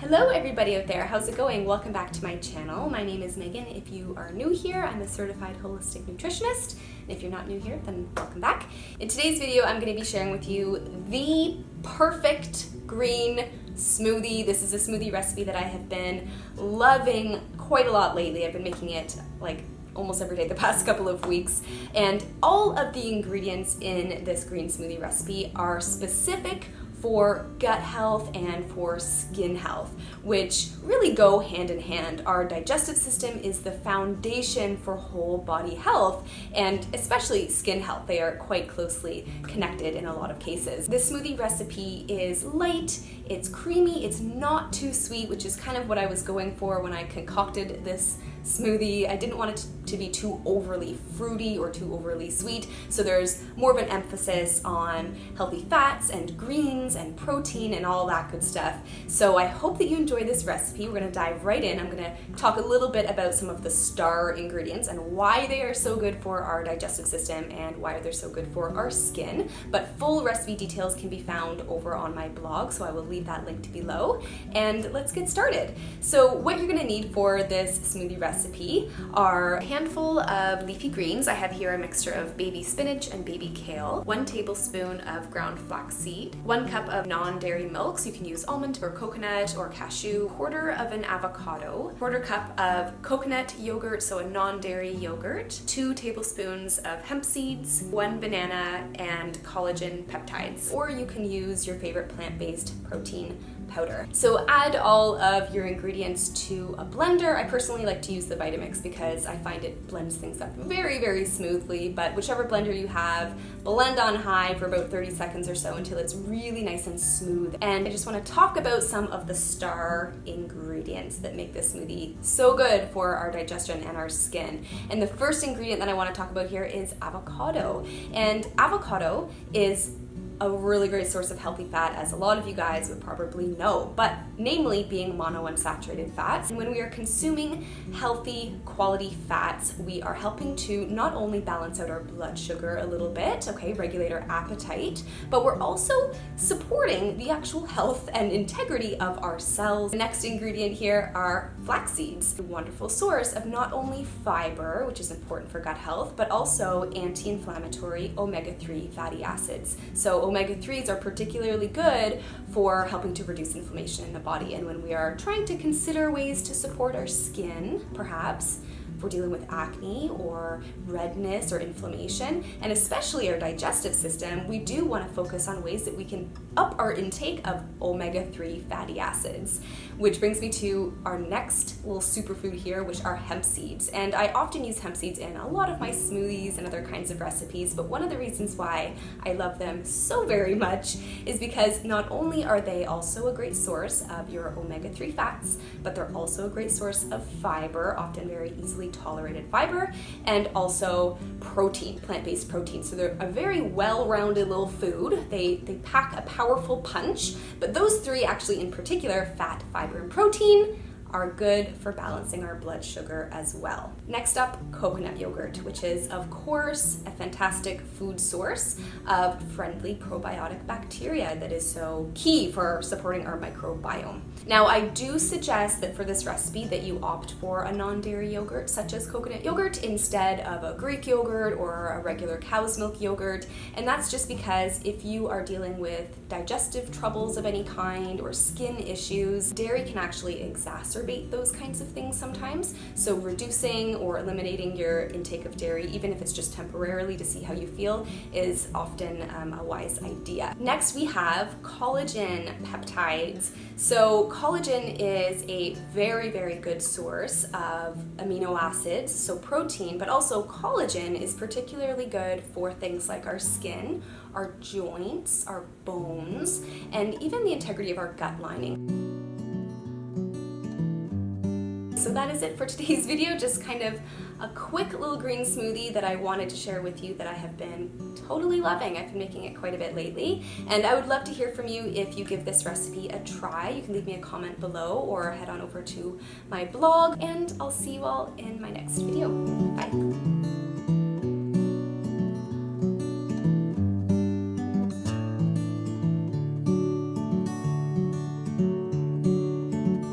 Hello everybody out there, how's it going? Welcome back to my channel. My name is Megan. If you are new here, I'm a certified holistic nutritionist. And if you're not new here, then welcome back. In today's video, I'm going to be sharing with you the perfect green smoothie. This is a smoothie recipe that I have been loving quite a lot lately. I've been making it like almost every day the past couple of weeks, and all of the ingredients in this green smoothie recipe are specific for gut health and for skin health, which really go hand in hand. Our digestive system is the foundation for whole body health, and especially skin health. They are quite closely connected in a lot of cases. This smoothie recipe is light, it's creamy, it's not too sweet, which is kind of what I was going for when I concocted this smoothie. I didn't want it to be too overly fruity or too overly sweet, so there's more of an emphasis on healthy fats and greens and protein and all that good stuff. So I hope that you enjoy this recipe. We're gonna dive right in. I'm gonna talk a little bit about some of the star ingredients and why they are so good for our digestive system and why they're so good for our skin. But full recipe details can be found over on my blog, so I will leave that linked below. And let's get started. So what you're gonna need for this smoothie recipe are a handful of leafy greens. I have here a mixture of baby spinach and baby kale, 1 tablespoon of ground flax seed, 1 cup of non-dairy milk, so you can use almond or coconut or cashew, 1/4 of an avocado, 1/4 cup of coconut yogurt, so a non-dairy yogurt, 2 tablespoons of hemp seeds, 1 banana, and collagen peptides. Or you can use your favorite plant-based protein powder. So add all of your ingredients to a blender. I personally like to use the Vitamix because I find it blends things up very, very smoothly, but whichever blender you have, blend on high for about 30 seconds or so until it's really nice and smooth. And I just want to talk about some of the star ingredients that make this smoothie so good for our digestion and our skin. And the first ingredient that I want to talk about here is avocado. And avocado is a really great source of healthy fat, as a lot of you guys would probably know, but namely being monounsaturated fats. And when we are consuming healthy quality fats, we are helping to not only balance out our blood sugar a little bit, okay, regulate our appetite, but we're also supporting the actual health and integrity of our cells. The next ingredient here are flax seeds, a wonderful source of not only fiber, which is important for gut health, but also anti-inflammatory omega-3 fatty acids. So omega-3s are particularly good for helping to reduce inflammation in the body. And when we are trying to consider ways to support our skin, perhaps if we're dealing with acne or redness or inflammation, and especially our digestive system, we do want to focus on ways that we can up our intake of omega-3 fatty acids. Which brings me to our next little superfood here, which are hemp seeds. And I often use hemp seeds in a lot of my smoothies and other kinds of recipes, but one of the reasons why I love them so very much is because not only are they also a great source of your omega-3 fats, but they're also a great source of fiber, often very easily tolerated fiber, and also protein, plant-based protein. So they're a very well-rounded little food. They pack a powerful punch, but those three actually in particular, fat, fiber, and protein, are good for balancing our blood sugar as well. Next up, coconut yogurt, which is of course a fantastic food source of friendly probiotic bacteria that is so key for supporting our microbiome. Now, I do suggest that for this recipe that you opt for a non-dairy yogurt such as coconut yogurt instead of a Greek yogurt or a regular cow's milk yogurt, and that's just because if you are dealing with digestive troubles of any kind or skin issues, dairy can actually exacerbate those kinds of things sometimes. So reducing or eliminating your intake of dairy, even if it's just temporarily to see how you feel, is often a wise idea. Next, we have collagen peptides. So collagen is a very, very good source of amino acids, so protein, but also collagen is particularly good for things like our skin, our joints, our bones, and even the integrity of our gut lining. So that is it for today's video, just kind of a quick little green smoothie that I wanted to share with you that I have been totally loving. I've been making it quite a bit lately, and I would love to hear from you if you give this recipe a try. You can leave me a comment below or head on over to my blog, and I'll see you all in my next video. Bye.